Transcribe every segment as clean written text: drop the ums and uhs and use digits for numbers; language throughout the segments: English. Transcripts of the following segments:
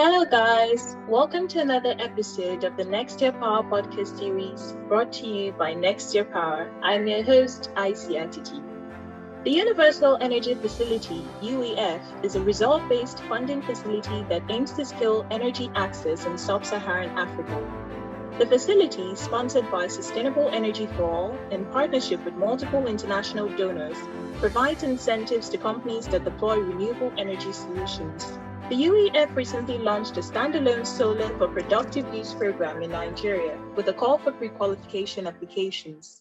Hello, guys. Welcome to another episode of the Next Year Power podcast series brought to you by Next Year Power. I'm your host, Icy Atiti. The Universal Energy Facility, UEF, is a result-based funding facility that aims to scale energy access in sub-Saharan Africa. The facility, sponsored by Sustainable Energy for All in partnership with multiple international donors, provides incentives to companies that deploy renewable energy solutions. The UEF recently launched a Stand-Alone S0lar for productive use program in Nigeria with a call for pre-qualification applications.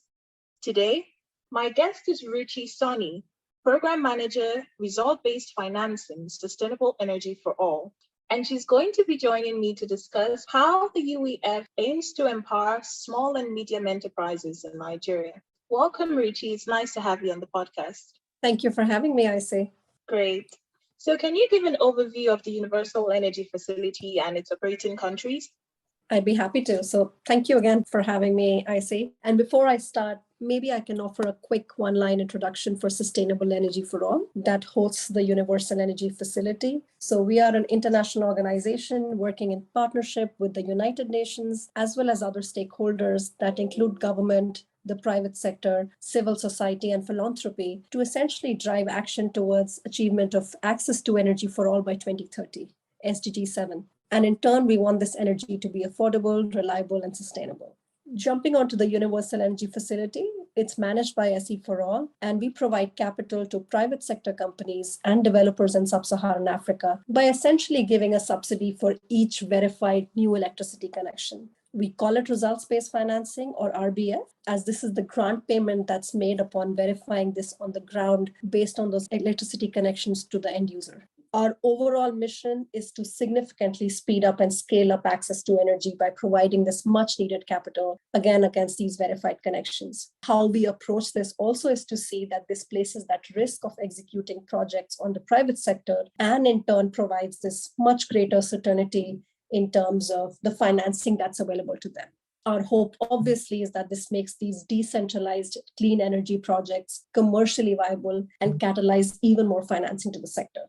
Today, my guest is Ruchi Soni, Program Manager, Result-Based Financing, Sustainable Energy for All. And she's going to be joining me to discuss how the UEF aims to empower small and medium enterprises in Nigeria. Welcome, Ruchi. It's nice to have you on the podcast. Thank you for having me, Icy. Great. So can you give an overview of the Universal Energy Facility and its operating countries? I'd be happy to. So thank you again for having me, Icy. And before I start, maybe I can offer a quick one-line introduction for Sustainable Energy for All that hosts the Universal Energy Facility. So we are an international organization working in partnership with the United Nations, as well as other stakeholders that include government, the private sector, civil society, and philanthropy to essentially drive action towards achievement of access to energy for all by 2030, SDG 7. And in turn, we want this energy to be affordable, reliable, and sustainable. Jumping onto the Universal Energy Facility, it's managed by SEforALL, and we provide capital to private sector companies and developers in sub-Saharan Africa by essentially giving a subsidy for each verified new electricity connection. We call it results-based financing, or RBF, as this is the grant payment that's made upon verifying this on the ground based on those electricity connections to the end user. Our overall mission is to significantly speed up and scale up access to energy by providing this much needed capital, again, against these verified connections. How we approach this also is to see that this places that risk of executing projects on the private sector and in turn provides this much greater certainty in terms of the financing that's available to them. Our hope, obviously, is that this makes these decentralized clean energy projects commercially viable and catalyze even more financing to the sector.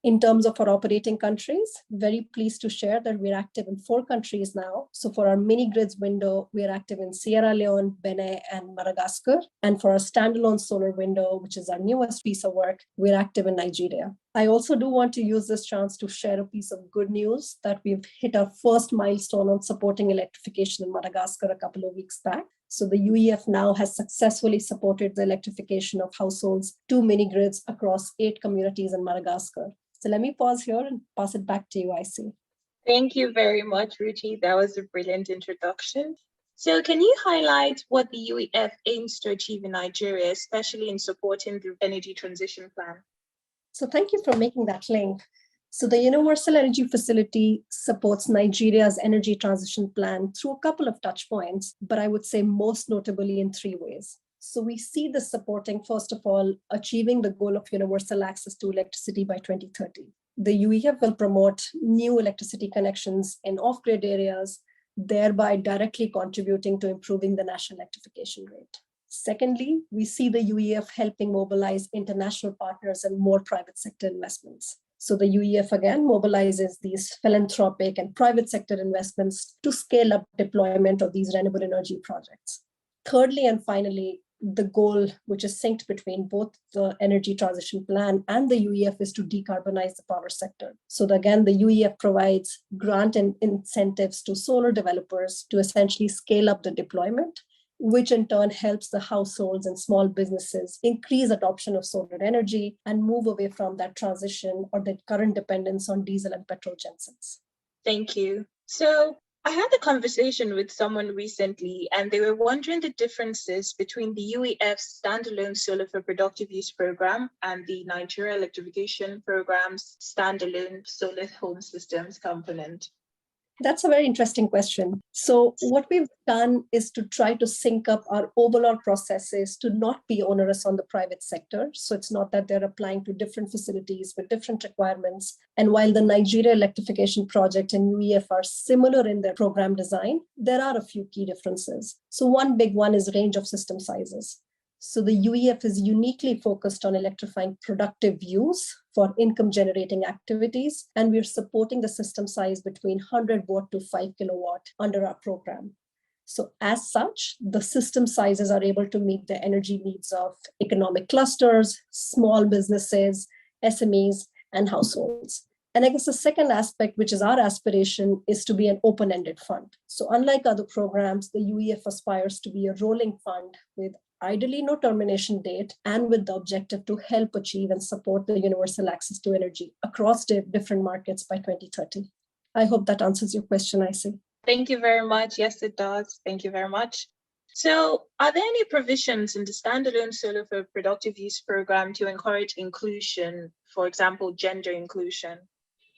In terms of our operating countries, very pleased to share that we're active in 4 countries now. So for our mini grids window, we're active in Sierra Leone, Benin, and Madagascar. And for our Stand-Alone S0lar window, which is our newest piece of work, we're active in Nigeria. I also do want to use this chance to share a piece of good news that we've hit our first milestone on supporting electrification in Madagascar a couple of weeks back. So the UEF now has successfully supported the electrification of households, 2 mini grids across 8 communities in Madagascar. So let me pause here and pass it back to you, Icy. Thank you very much, Ruchi. That was a brilliant introduction. So can you highlight what the UEF aims to achieve in Nigeria, especially in supporting the energy transition plan? So thank you for making that link. So the Universal Energy Facility supports Nigeria's energy transition plan through a couple of touch points, but I would say most notably in 3 ways. So we see this supporting, first of all, achieving the goal of universal access to electricity by 2030. The UEF will promote new electricity connections in off-grid areas, thereby directly contributing to improving the national electrification rate. Secondly, we see the UEF helping mobilize international partners and more private sector investments. So the UEF again mobilizes these philanthropic and private sector investments to scale up deployment of these renewable energy projects. Thirdly, and finally, the goal, which is synced between both the energy transition plan and the UEF, is to decarbonize the power sector. So again, the UEF provides grant and incentives to solar developers to essentially scale up the deployment, which in turn helps the households and small businesses increase adoption of solar energy and move away from that transition or the current dependence on diesel and petrol gensets. Thank you. So I had a conversation with someone recently, and they were wondering the differences between the UEF's Stand-Alone S0lar for Productive Use program and the Nigeria Electrification Program's Stand-Alone S0lar Home Systems component. That's a very interesting question. So what we've done is to try to sync up our overall processes to not be onerous on the private sector. So it's not that they're applying to different facilities with different requirements. And while the Nigeria Electrification Project and UEF are similar in their program design, there are a few key differences. So one big one is range of system sizes. So the UEF is uniquely focused on electrifying productive use, for income generating activities. And we're supporting the system size between 100 watt to 5 kilowatt under our program. So as such, the system sizes are able to meet the energy needs of economic clusters, small businesses, SMEs, and households. And I guess the second aspect, which is our aspiration, is to be an open-ended fund. So unlike other programs, the UEF aspires to be a rolling fund with ideally no termination date and with the objective to help achieve and support the universal access to energy across different markets by 2030. I hope that answers your question, Icy. Thank you very much. Yes, it does. Thank you very much. So are there any provisions in the Stand-Alone Solar for Productive Use program to encourage inclusion, for example, gender inclusion?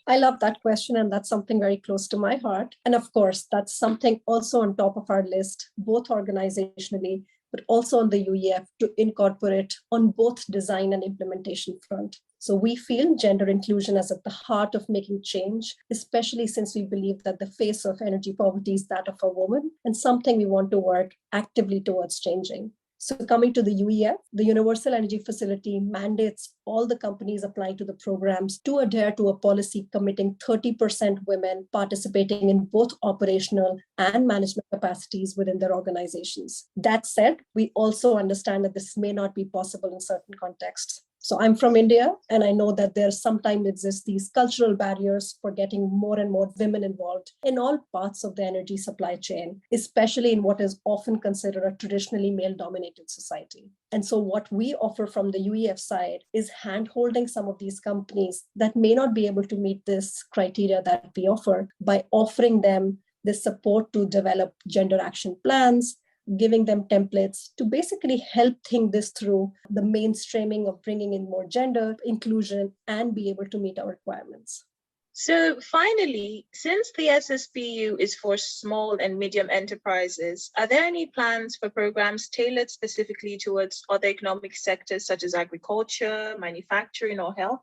I love that question, and that's something very close to my heart. And of course, that's something also on top of our list, both organizationally, but also on the UEF to incorporate on both design and implementation front. So we feel gender inclusion is at the heart of making change, especially since we believe that the face of energy poverty is that of a woman, and something we want to work actively towards changing. So coming to the UEF, the Universal Energy Facility mandates all the companies applying to the programs to adhere to a policy committing 30% women participating in both operational and management capacities within their organizations. That said, we also understand that this may not be possible in certain contexts. So I'm from India, and I know that there sometimes exist these cultural barriers for getting more and more women involved in all parts of the energy supply chain, especially in what is often considered a traditionally male-dominated society. And so what we offer from the UEF side is hand-holding some of these companies that may not be able to meet this criteria that we offer by offering them the support to develop gender action plans, giving them templates to basically help think this through the mainstreaming of bringing in more gender inclusion and be able to meet our requirements. So finally, since the SSPU is for small and medium enterprises, are there any plans for programs tailored specifically towards other economic sectors such as agriculture, manufacturing, or health?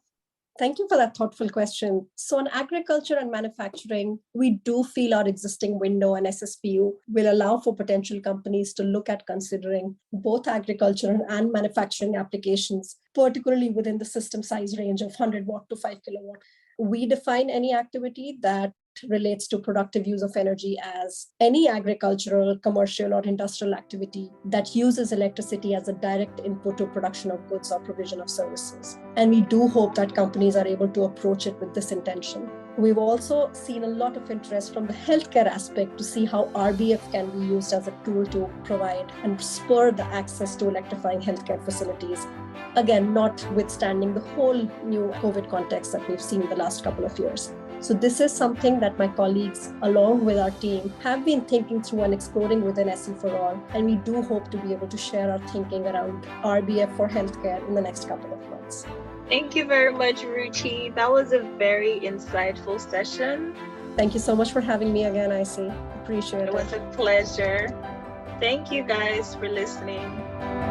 Thank you for that thoughtful question. So in agriculture and manufacturing, we do feel our existing window and SSPU will allow for potential companies to look at considering both agriculture and manufacturing applications, particularly within the system size range of 100 watt to 5 kilowatt. We define any activity that relates to productive use of energy as any agricultural, commercial, or industrial activity that uses electricity as a direct input to production of goods or provision of services. And we do hope that companies are able to approach it with this intention. We've also seen a lot of interest from the healthcare aspect to see how RBF can be used as a tool to provide and spur the access to electrifying healthcare facilities. Again, notwithstanding the whole new COVID context that we've seen in the last couple of years. So this is something that my colleagues, along with our team, have been thinking through and exploring within SEforALL, and we do hope to be able to share our thinking around RBF for healthcare in the next couple of months. Thank you very much, Ruchi. That was a very insightful session. Thank you so much for having me again, Icy. Appreciate it. It was a pleasure. Thank you guys for listening.